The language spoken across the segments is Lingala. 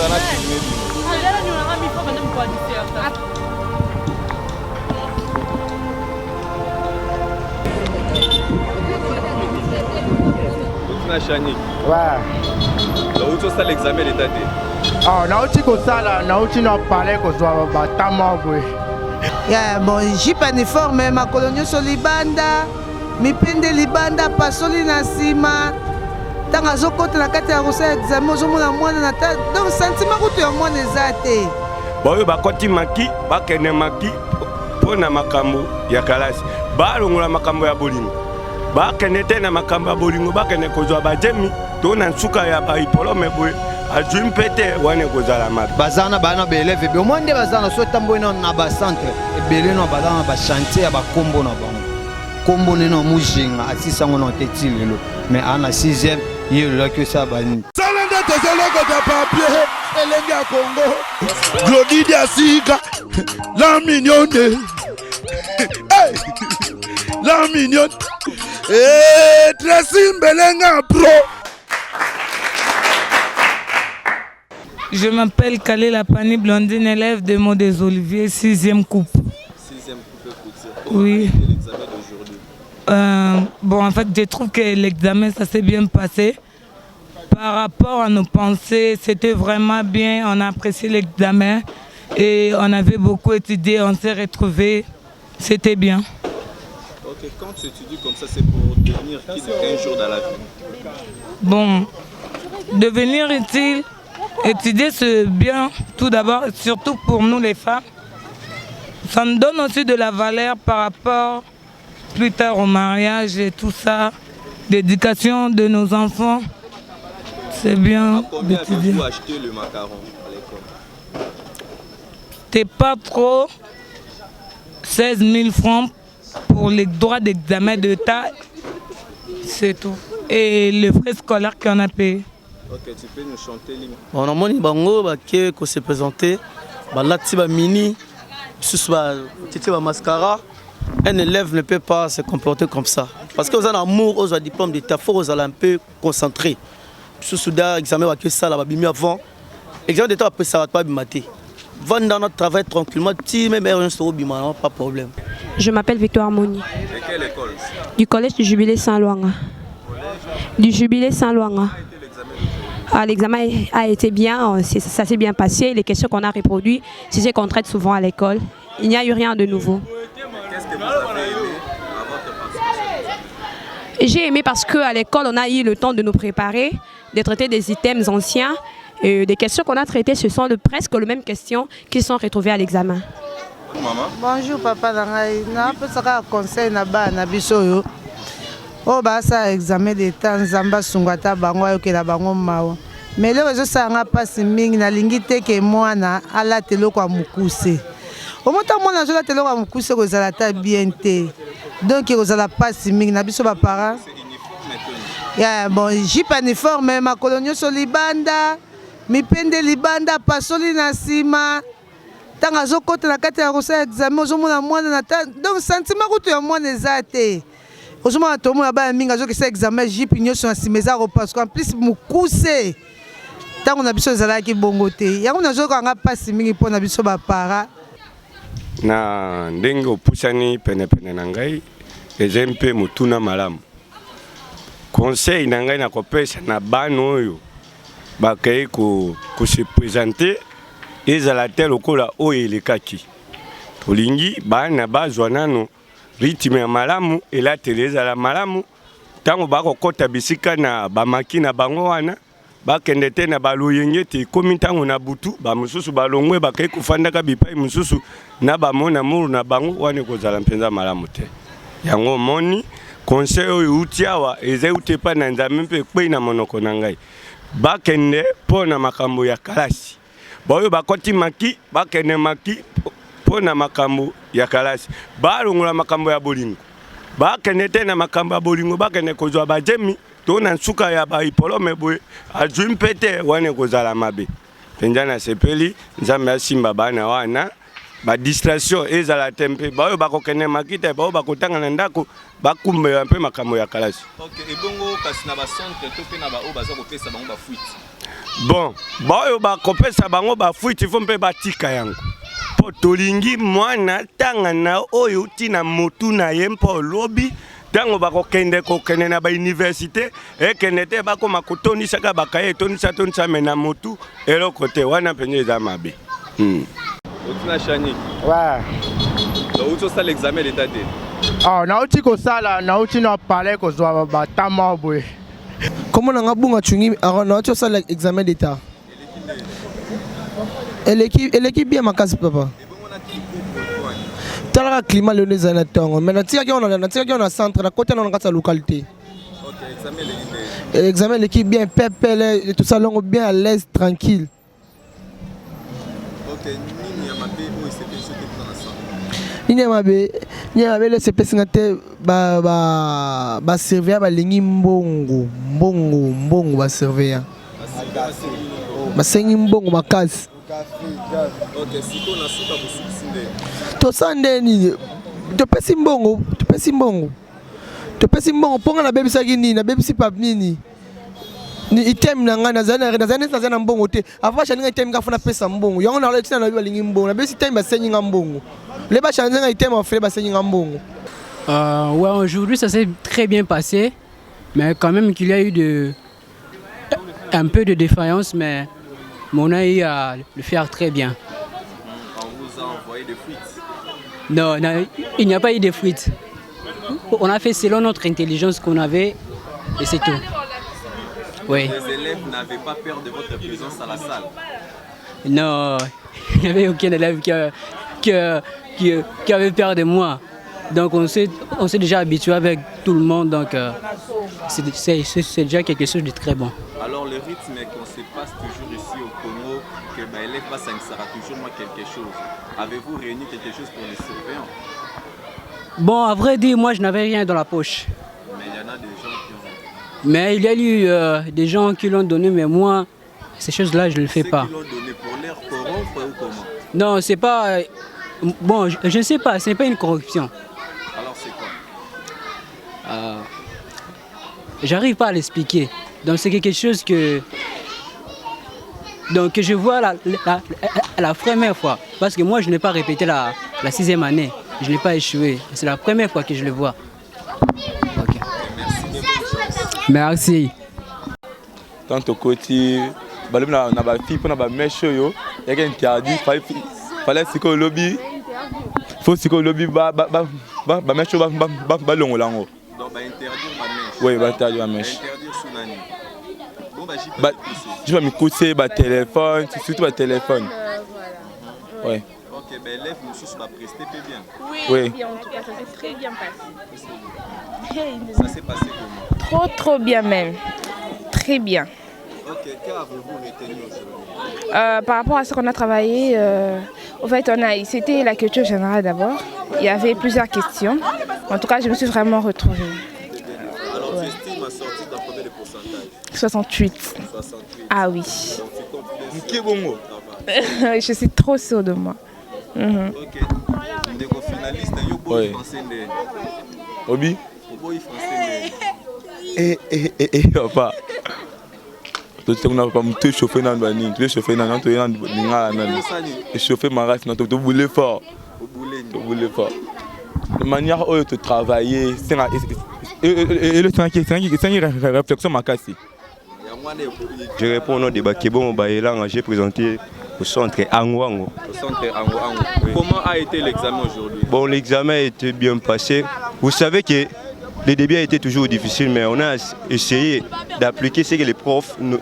Ouais. L'examen d'état. Ah, nauti kosala, nauti na parler kozwa batama bwe. Ya bon, jipe uniforme ma colonio solibanda, mipende libanda pasoli na sima. Tanga zokota na kati ya kosa examen ozomona mwana na ta. Donc sentiment kutu ya mwana ezate. Boyo bakoti maki, bakene maki pona makambo ya kalasi. Balongola makambo ya bolingo. Bakene te na makambo ya bolingo, bakene kozwa bajemi, to na nsuka ya baipolome bwe. Ajum pete wane kozala mabe. Bazana bana beleve be monde bazana so tambo na ba centre e belé no bazana ba chantier ya ba kombo na bango. Kombo ne no mujinga atisa ngono teti lelo mais ana 6e yelo la que ça bani. Salanda tozaloko de papier elenge ya Congo. Glodide asika la mignonne. Hey! La mignonne. Eh, Tracy Belenga pro. Je m'appelle Kalé Lapani Blondine, élève de Mont des Oliviers, 6e coupe. 6e coupe. Oui. L'examen d'aujourd'hui. Bon, en fait, je trouve que l'examen, ça s'est bien passé. Par rapport à nos pensées, c'était vraiment bien. On a apprécié l'examen et on avait beaucoup étudié, on s'est retrouvés. C'était bien. Ok, quand tu étudies comme ça, c'est pour devenir qui un jour dans la vie? Bon, devenir utile. Étudier, c'est bien, tout d'abord, surtout pour nous les femmes. Ça nous donne aussi de la valeur par rapport plus tard au mariage et tout ça, l'éducation de nos enfants. C'est bien Combien d'étudier. avez-vous acheté le macaron à l'école? C'était pas trop 16 000 francs pour les droits d'examen d'État, c'est tout. Et les frais scolaires qu'on a payés. Ok, tu peux nous chanter l'hymne. On a moni bango qui s'est présenté, balati ba mini, sous ba titi ba mascara. Un élève ne peut pas se comporter comme ça. Parce que vous avez un amour, vous avez un diplôme d'État, vous allez un peu concentré. Sous da examen wa que ça là ba bimi avant. Examen d'État après ça va pas bimater. Va dans notre travail tranquillement, ti même rien sur bima, pas de problème. Je m'appelle Victoire Moni. De quelle école? Du collège du Jubilé Saint-Louanga. Du Jubilé Saint-Louanga. L'examen a été bien, ça s'est bien passé. Les questions qu'on a reproduites, c'est ce qu'on traite souvent à l'école. Il n'y a eu rien de nouveau. Qu'est-ce que vous avez aimé à votre participation? J'ai aimé parce qu'à l'école, on a eu le temps de nous préparer, de traiter des items anciens. Et des questions qu'on a traitées, ce sont presque les mêmes questions qui sont retrouvées à l'examen. Maman? Bonjour papa Nangai. Na pesaka conseil na ba na biso. Oh bah ça examen d'état nzamba sungata bango ayokela bango mawo. Mais le réseau ça nga passe mingi na lingi te ke mwana ala telo kwa mukuse. Au monta mwana jola telo kwa mukuse ko zala ta bien te. Donc ko zala passe mingi na biso ba parents. Ya bon jipe uniforme ma colonio solibanda, mipende libanda pasoli na sima. Tanga zokota na kati ya kosa examen ozomona mwana na ta. Donc sentiment kutu ya mwana ezate. Aujourd'hui, tout le monde a mis un examen JIP sur un parce qu'en plus, je tant on a besoin de la qui bongote. Il y a un pas si mingi pour na biso ba para. Na ndengo pusani pene nangai ezempe mutuna malamu. Conseil nangai na kopesa na bano oyo bakay ko se présenter ezalate lokola oyo elekaki. Tolingi bana bazwa nano rythme ya malamu ela teleza la malamu tango bako kota bisika na bamaki na bango wana bakende te na baluyenge te komi tango na butu ba mususu balongwe bakay kufanda ka bipai mususu na bamona muru na bango wane kozala mpenza malamu te yango moni conseil oyo utiawa eze utepa na nzambe mpe kwe na monoko na ngai bakende pona makambo ya kalasi boyo bakoti maki bakende maki pona makambo ya kalasi balongola makambo ya bolingo bakende te na makambo ya bolingo bakende kozwa bajemi to na nsuka ya baipolome boye ajum pete wane kozala mabe penja na sepeli nzambe asimba bana wana ba distraction ezala tempe bayo bakokene makita bayo bakotanga na ndako bakumbe mpe makambo ya kalasi. OK, ebongo kasi na ba centre to pe na ba o baza kopesa bango ba fuite. Bon, baoyo bakopesa bango bafuiti fo mpe batika yango. Po tolingi mwana tanga na oyo tina motu na ye mpo lobi tango bakokende na ba université ekende te bakoma kotonisaka bakaye tonisa mena motu eloko te wana penye eza mabe. Otina Chani. Ouais. Donc ça l'examen d'état D. Ah, nauti ko sala, nauti no parler ko zwa ba tamo boy. Comment on a bunga chungi nauti ça l'examen d'état. Et l'équipe bien ma case papa. Tala climat le neza na tongo. Mais natika ki on a centre na côté na kata localité. OK, examen l'équipe. Examen l'équipe bien pepele tout ça longo bien à l'aise tranquille. OK, nini ya mabe o CPC te dans la centre. Ni ya mabe le CPC ngate ba servir ba lingi mbongo ba servir. Ba sengi mbongo makasi. OK, si on a suka busukisinde. To sande ni to pesi mbongo ponga na bebisa nini na bebisi pap nini ni item na ngana zana mbongo te afa shani nga item ngafuna pesa mbongo yango na letina na balingi mbongo na bebisi item basenyi nga mbongo le ba shani nga item afele basenyi nga mbongo. Ouais, aujourd'hui ça s'est très bien passé, mais quand même qu'il y a eu un peu de défaillance, mais on a eu à le faire très bien. On vous a envoyé des fuites. Non, il n'y a pas eu de fuites. On a fait selon notre intelligence qu'on avait et c'est tout. Oui. Les élèves n'avaient pas peur de votre présence à la salle. Non, il n'y avait aucun élève qui avait peur de moi. Donc on s'est déjà habitué avec tout le monde, donc c'est déjà quelque chose de très bon. Alors le rythme qu'on se passe toujours ici au Congo, que l'élève passe à sera toujours moi quelque chose. Avez-vous réuni quelque chose pour les surveillants? Bon, à vrai dire, moi je n'avais rien dans la poche. Mais il y en a des gens qui ont... Mais il y a eu des gens qui l'ont donné, mais moi, ces choses-là, je ne le fais pas. Ceux qui l'ont donné pour l'air corrompre ou comment? Non, c'est pas... Bon, je ne sais pas, ce n'est pas une corruption. Alors c'est quoi? J'arrive pas à l'expliquer. Donc c'est quelque chose que je vois la première fois. Parce que moi je n'ai pas répété la 6e année. Je n'ai pas échoué. C'est la première fois que je le vois. Okay. Merci. Tant au côté, on a des filles pour les mèches, il y a interdit, fallait que le lobby, faut que le lobby mèche ballon là-haut. Donc interdire ma mèche. Oui, interdire ma mèche. Interdire sous nani. Bon je vais me coucher le téléphone, surtout le téléphone. Oui. OK, ben l'élève nous va prester bien. Oui. En tout cas, ça s'est très bien passé. Ça s'est passé comment? Trop bien même. Très bien. OK, qu'avez-vous retenu aujourd'hui? Par rapport à ce qu'on a travaillé, en fait, c'était la culture générale d'abord. Il y avait plusieurs questions. En tout cas, je me suis vraiment retrouvée. Alors, tu estimes à sortir dans combien de pourcentage? 68. 68. Ah oui. Donc, tu complètes. Je suis trop sûre de moi. OK. Des finalistes, il y a beaucoup français. Obi? Beaucoup français. Papa. On n'a pas tout chauffé dans le banni, tout chauffé dans le chauffé ma race, tu voulais fort. Tu voulais fort. De manière où tu travaillais, c'est une réflexion ma casse. Je réponds au nom de Bakebo Bayelang, j'ai présenté au centre Angwango. Au centre Angwango. Oui. Comment a été l'examen aujourd'hui? Bon, l'examen a été bien passé. Vous savez que le début a été toujours difficile, mais on a essayé d'appliquer ce que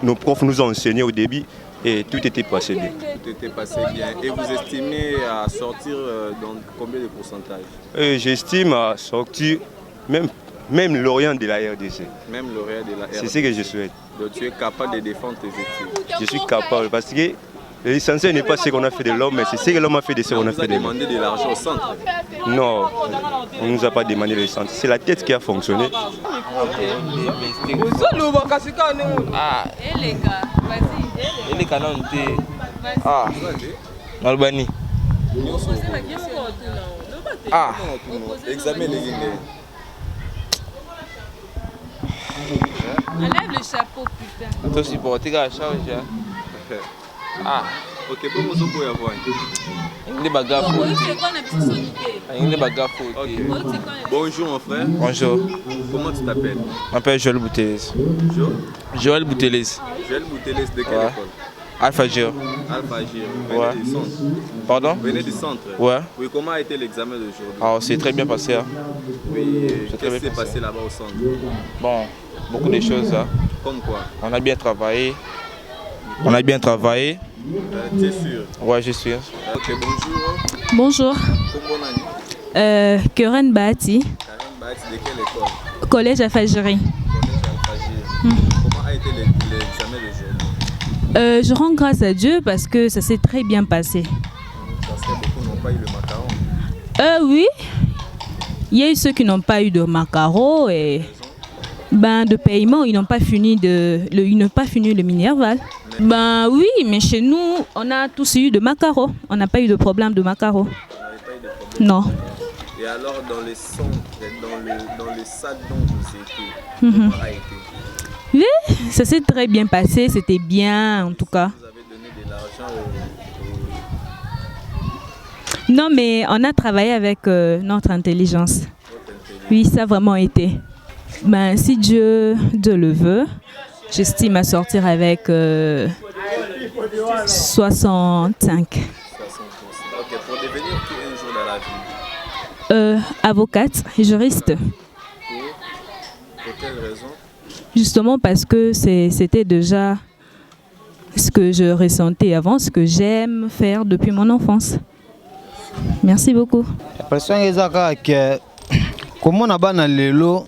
nos profs nous ont enseigné au début et tout était passé bien. Tout était passé bien. Et vous estimez à sortir dans combien de pourcentage? J'estime à sortir même l'Orient de la RDC. Même l'Orient de la RDC. C'est ce que je souhaite. Donc tu es capable de défendre tes études? Je suis capable parce que l'essentiel n'est pas ce qu'on a fait de l'homme, mais c'est ce que l'homme a fait de ce qu'on a fait de l'homme. On vous a demandé de l'argent au centre? Non, on ne nous a pas demandé le centre. C'est la tête qui a fonctionné. Ah, les gars, vas-y. Les canons, ah, Albanie. Ah, examen les gars. Enlève le chapeau, putain. Toi aussi, pour tirer la charge. Ah. Ok, bon, moi, je peux y avoir. Il y a des bagages. Il y a des bagages. Bonjour, mon frère. Bonjour. Comment tu t'appelles? Je m'appelle Joël Boutelis. Joël Boutelis. Joël Boutelis, de quelle école? Alpha Gir. Alpha Gir. Venez du centre. Pardon? Venez du centre. Ouais. Oui, comment a été l'examen d'aujourd'hui? Alors, c'est très bien passé. Hein. Oui, qu'est-ce qui s'est passé là-bas au centre? Bon, beaucoup de choses. Hein. Comme quoi? On a bien travaillé. On a bien travaillé. Tu es sûr? Ouais, je suis. Ok, bonjour. Bonjour. Comment Keren Bahati. Karen Bahati, de quelle école? Collège Alpha-Giri. Comment a été l'examen d'aujourd'hui? Je rends grâce à Dieu parce que ça s'est très bien passé. Parce que beaucoup n'ont pas eu le macaron. Oui, il y a eu ceux qui n'ont pas eu de macaron et de paiement, ils n'ont pas fini le Minerval. Oui, mais chez nous, on a tous eu de macaron. On n'a pas eu de problème de macaron. Non. Et alors dans les centres, dans le sac dont vous étiez, comment a été? Oui, ça s'est très bien passé, c'était bien en tout cas. Vous avez donné de l'argent Non, mais on a travaillé avec notre intelligence. Oui, ça a vraiment été. Si Dieu le veut, j'estime à sortir avec 65. Ok, pour devenir qui un jour dans la vie? Avocate, juriste. Pour quelle raison? Justement parce que c'était déjà ce que je ressentais avant, ce que j'aime faire depuis mon enfance. Merci beaucoup. La personne est que comment on a ban lelo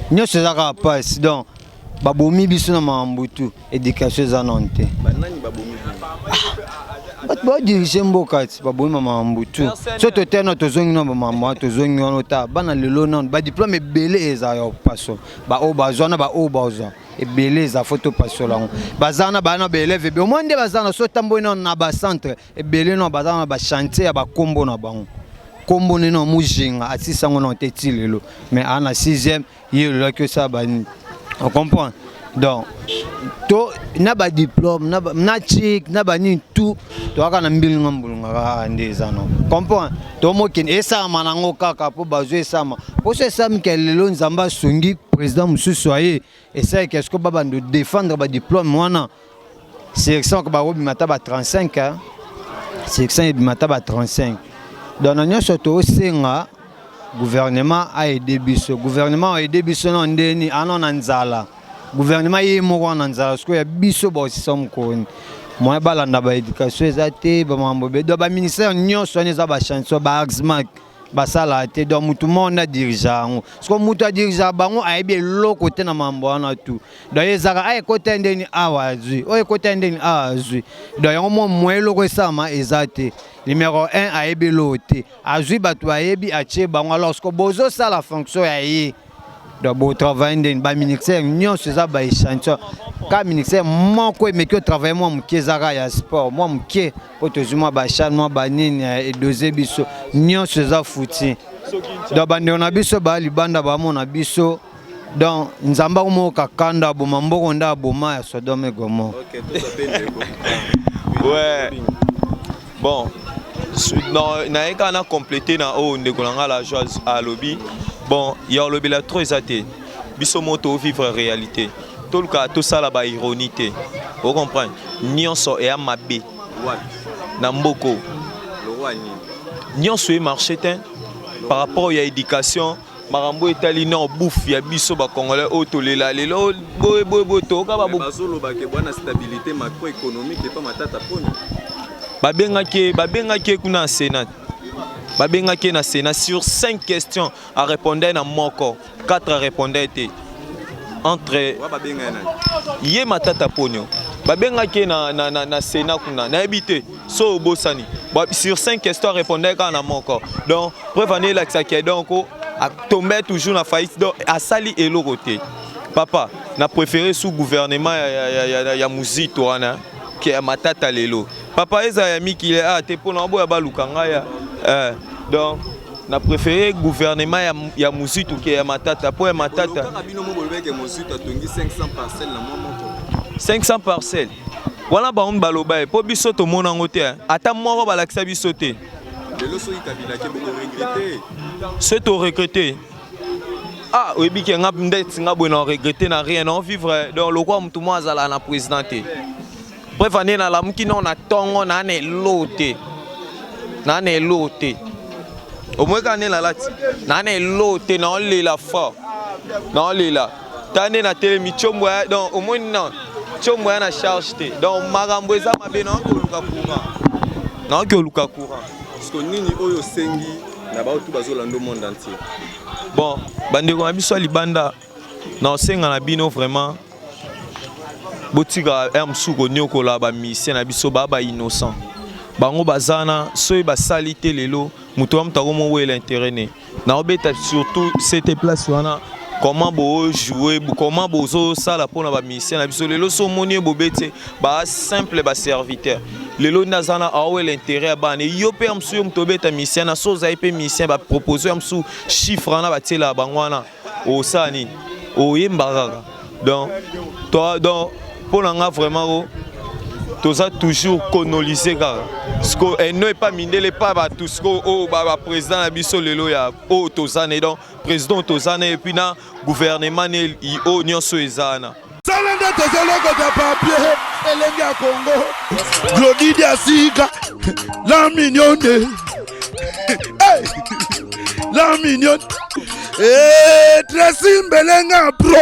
nous c'est ça passe donc babomi biso na mambutu éducation za nonte banani babomi ba dirige mboka babomi mambutu so to tena to zongi no mambo to zongi no ta bana lelo non ba diplôme belé eza yo passo ba o bazona ba o bazo ebele za photo passo lango bazana bana ba élève be monde bazana so tambo non na ba centre ebele no bazana ba chantier ba kombo na bango kombo neno mujinga atisa ngo non teti lelo mais ana 6e yelo que ça bani on comprend donc to na ba diplôme na chic na bani tout to aka na mbili ngambulunga ndeza no comprend to mokin esa manango kaka po bazo esama po se sam kelelo nzamba sungi président mususu aye esa qu'est-ce que baba de défendre ba diplôme wana sélection ko ba robi mata ba 35 hein sélection mata ba 35 donc nous surtout senga gouvernement a aidé biso gouvernement a aidé biso non ndeni anon nzala gouvernement yi moko na nzala sko ya biso ba sisom ko moi balanda ba éducation ezate ba mambo be do ba ministère nyonso neza ba chanson ba axmac ba sala te do mutu monde dirigeant sko mutu dirigeant bango ayebi loko te na mambo wana tu do ezaka ay côté ndeni awazui o côté ndeni awazui do yango mo loko esama ezate numéro 1 ayebi lote azui batu ayebi atie bango alors sko bozo ça la fonction ya yi do bo travail ndeni ba ministère nyonso za ba chanson ka ministère moko mais que travail moi mkezaka ya sport moi mke poto zuma ba chan moi ba nini et doze biso nyonso za fouti do bande on a biso ba libanda ba mona biso donc nzamba mo kakanda bo mamboko nda boma ya Sodome Gomorrhe. OK, tout ça bien. Ouais. Bon, na eka na compléter na o ndekolanga la joie à lobby. Bon, il y a lobby la trop exaté. Biso moto vivre réalité. Tout le cas tout ça là ba ironie. Vous comprenez? Nyonso et amabe. Na mboko. Le roi ni. Nyonso e marché par rapport à l'éducation. Marambo etali na bouffe ya biso ba congolais otolela lelo boy to ka ba bazolo ba ke bwana stabilité macroéconomique et pas matata poni. Babengaki kuna Sénat. Babengaki na Sénat sur 5 questions à répondre na moko, 4 répondaient entre yé matata ponyo. Babengaki na Sénat kuna na habité so bosani. Sur 5 questions à répondre na moko. Donc prévenir l'accès qui est donc à tomber toujours na faillite donc à sali et l'autre. Papa, n'a préféré sous gouvernement ya muzito wana qui est matata lelo. Papa eza ya miki le a te pona bo ya balukanga ya donc na préféré gouvernement ya Muzitu que ya Matata. Pour ya Matata 500 parcelles. Voilà ba on baloba e po biso to mona ngote ata moko balakisa biso te. Lelo so ikabila ke boko regretter. C'est au regretter. Ah, oui, bien qu'il y a regretter n'a rien à vivre dans le roi tout moi à la présidente. Bref, on est dans la mouki non a tongo na ne loté. Na ne loté. Au moins quand on est là na ne loté na on la fort. Na on là. Tane na télé mi chombo donc au moins non. Chombo na charge té. Donc magambo eza mabe na ko luka courant. Na ko luka courant. Parce que nini oyo sengi na ba tout bazolando monde entier. Bon, bandeko na biso libanda na senga na bino vraiment botika msuko nyokola ba mission na biso ba innocent. Bango bazana soy ba salité lelo muto am tagomo we l'intérêt né. Na obeta surtout cette place wana comment bo jouer comment bozo sala pona ba mission na biso lelo so moni bobete ba simple ba serviteur. Lelo nazana awe l'intérêt ba ne yo pe amsu mtobeta mission na so za pe mission ba proposer amsu chiffre na ba tela bangwana o sani o yembaraga. Donc toi donc pour nga vraiment toza toujours colonisé car ce que et non pas mindele pas ba tout ce que ba président na biso lelo ya o tozane donc président tozane et puis na gouvernement ne o nyonso ezana salanda tozoloko de papier elengi ya Congo Glodidi Asika la mignonne la mignonne Tracy Mbelenga pro